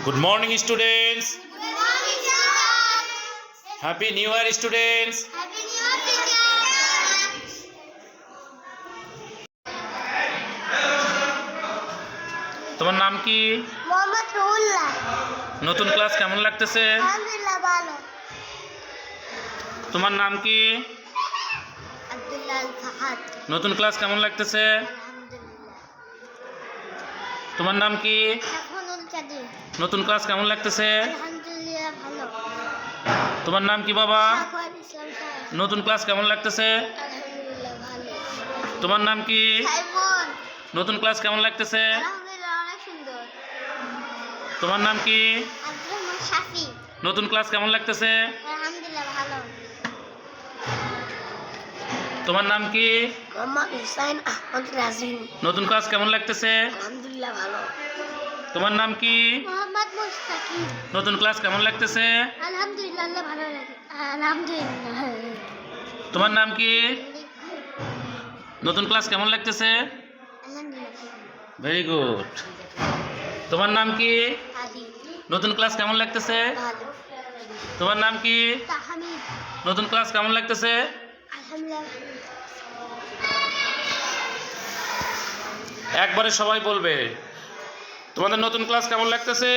Good morning, students. Good morning, sir. Happy New Year, students. Happy New Year, teacher. তোমার নাম কি? মোহাম্মদ রুহুল্লাহ। নতুন class কেমন লাগতেছে? আলহামদুলিল্লাহ ভালো। তোমার নাম কি? আব্দুল্লাহ আল ফাহাদ। নতুন ক্লাস কেমন লাগতেছে? আলহামদুলিল্লাহ। তোমার নাম কি? সাফনুল কাদির। নতুন ক্লাস কেমন লাগতেছে? আলহামদুলিল্লাহ ভালো। তোমার নাম কি বাবা? সাফওয়ান ইসলাম সাহেব। নতুন ক্লাস কেমন লাগতেছে? আলহামদুলিল্লাহ ভালো। তোমার নাম কি? সাইমন। নতুন ক্লাস কেমন লাগতেছে? আলহামদুলিল্লাহ অনেক সুন্দর। তোমার নাম কি? আব্দুর রহমান শাফি। নতুন ক্লাস কেমন লাগতেছে? আলহামদুলিল্লাহ ভালো। তোমার নাম কি? মোহাম্মদ হুসাইন আহমদ রাজিন। নতুন ক্লাস কেমন লাগতেছে? আলহামদুলিল্লাহ ভালো। তোমার নাম কি? মোহাম্মদ মুস্তাকিম। নতুন ক্লাস কেমন লাগতেছে? আলহামদুলিল্লাহ আল্লাহ ভালো লাগে। আলহামদুলিল্লাহ। তোমার নাম কি? নতুন ক্লাস কেমন লাগতেছে? আলহামদুলিল্লাহ ভেরি গুড। তোমার নাম কি? আদি নতুন ক্লাস কেমন লাগতেছে? ভালো। তোমার নাম কি? তাহমিদ। নতুন ক্লাস কেমন লাগতেছে? আলহামদুলিল্লাহ একবারে সবাই বলবে তোমাদের নতুন ক্লাস কেমন লাগতেছে?